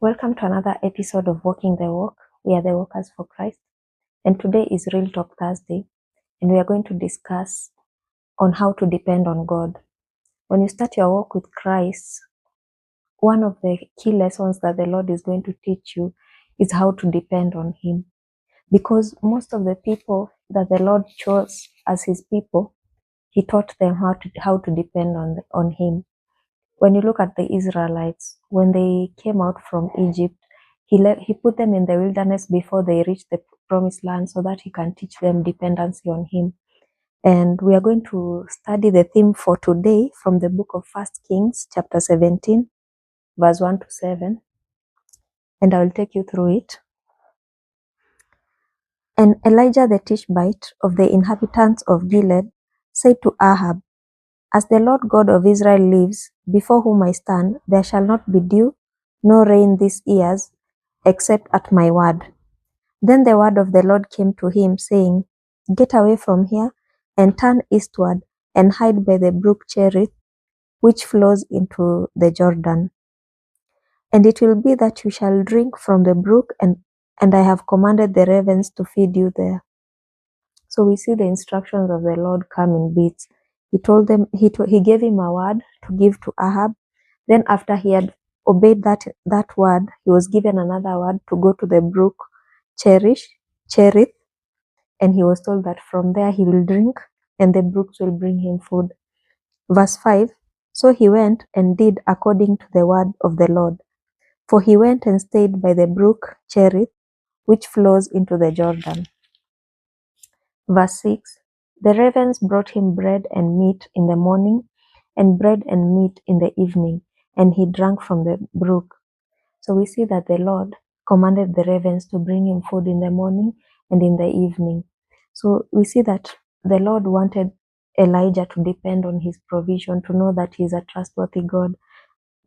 Welcome to another episode of Walking the Walk. We are the Walkers for Christ, and today is Real Talk Thursday, and we are going to discuss on how to depend on God. When you start your walk with Christ, one of the key lessons that the Lord is going to teach you is how to depend on Him, because most of the people that the Lord chose as His people, He taught them how to depend on Him. When you look at the Israelites, when they came out from Egypt, he put them in the wilderness before they reached the promised land so that He can teach them dependency on Him. And we are going to study the theme for today from the book of 1 Kings, chapter 17, verse 1 to 7. And I will take you through it. And Elijah the Tishbite of the inhabitants of Gilead said to Ahab, "As the Lord God of Israel lives, before whom I stand, there shall not be dew nor rain these years, except at my word." Then the word of the Lord came to him, saying, "Get away from here, and turn eastward, and hide by the brook Cherith, which flows into the Jordan. And it will be that you shall drink from the brook, and I have commanded the ravens to feed you there." So we see the instructions of the Lord come in bits. He told them, he gave him a word to give to Ahab. Then after he had obeyed that word, he was given another word to go to the brook Cherith, and he was told that from there he will drink, and the brooks will bring him food. Verse 5, so he went and did according to the word of the Lord. For he went and stayed by the brook Cherith, which flows into the Jordan. Verse 6, the ravens brought him bread and meat in the morning, and bread and meat in the evening, and he drank from the brook. So we see that the Lord commanded the ravens to bring him food in the morning and in the evening. So we see that the Lord wanted Elijah to depend on His provision, to know that He is a trustworthy God,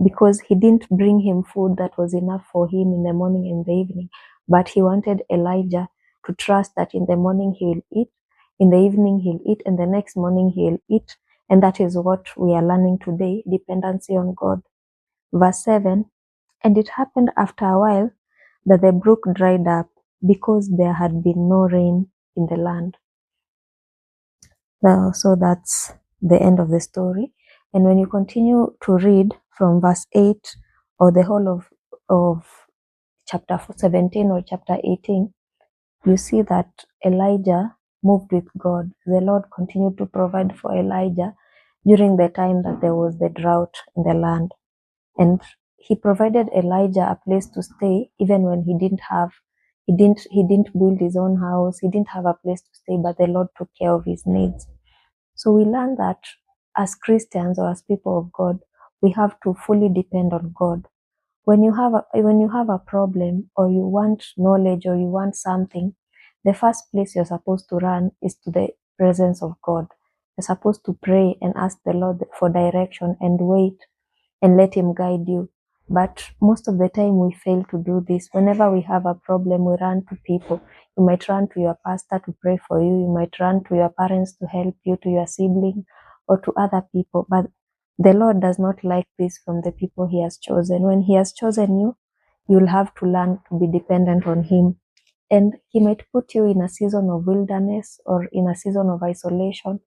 because He didn't bring him food that was enough for him in the morning and the evening, but He wanted Elijah to trust that in the morning he will eat, in the evening he'll eat, and the next morning he'll eat. And that is what we are learning today, dependency on God. Verse 7, and it happened after a while that the brook dried up, because there had been no rain in the land. So that's the end of the story. And when you continue to read from verse 8 or the whole of chapter 17 or chapter 18, you see that Elijah moved with God. The Lord continued to provide for Elijah during the time that there was the drought in the land. And He provided Elijah a place to stay even when he didn't build his own house, he didn't have a place to stay, but the Lord took care of his needs. So we learn that as Christians or as people of God, we have to fully depend on God. When you have a problem, or you want knowledge, or you want something, the first place you're supposed to run is to the presence of God. You're supposed to pray and ask the Lord for direction and wait and let Him guide you. But most of the time we fail to do this. Whenever we have a problem, we run to people. You might run to your pastor to pray for you. You might run to your parents to help you, to your sibling, or to other people. But the Lord does not like this from the people He has chosen. When He has chosen you, you'll have to learn to be dependent on Him. And He might put you in a season of wilderness or in a season of isolation,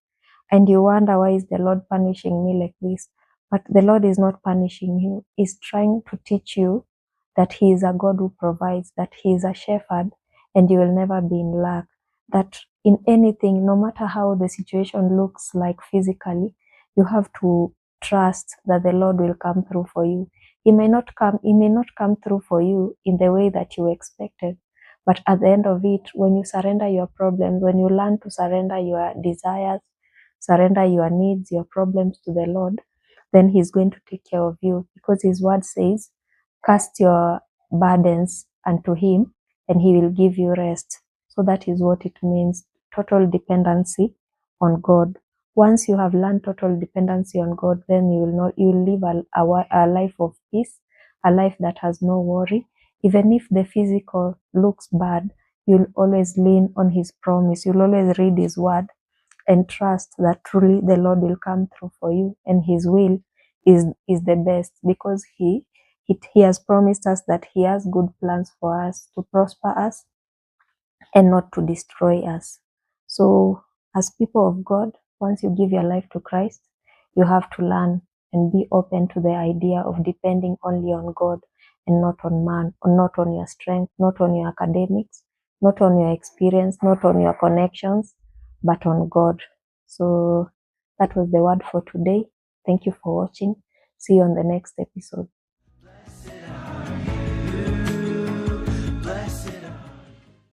and you wonder, why is the Lord punishing me like this? But the Lord is not punishing you. He's trying to teach you that He is a God who provides, that He is a shepherd, and you will never be in lack. That in anything, no matter how the situation looks like physically, you have to trust that the Lord will come through for you. He may not come through for you in the way that you expected. But at the end of it, when you surrender your problems, when you learn to surrender your desires, surrender your needs, your problems to the Lord, then He's going to take care of you, because His word says, cast your burdens unto Him and He will give you rest. So that is what it means, total dependency on God. Once you have learned total dependency on God, then you will live a life of peace, a life that has no worry. Even if the physical looks bad, you'll always lean on His promise. You'll always read His word and trust that truly the Lord will come through for you, and His will is the best, because He He has promised us that he has good plans for us, to prosper us and not to destroy us. So as people of God, once you give your life to Christ, you have to learn and be open to the idea of depending only on God and not on man, or not on your strength, not on your academics, not on your experience, not on your connections, but on God. So that was the word for today. Thank you for watching. See you on the next episode.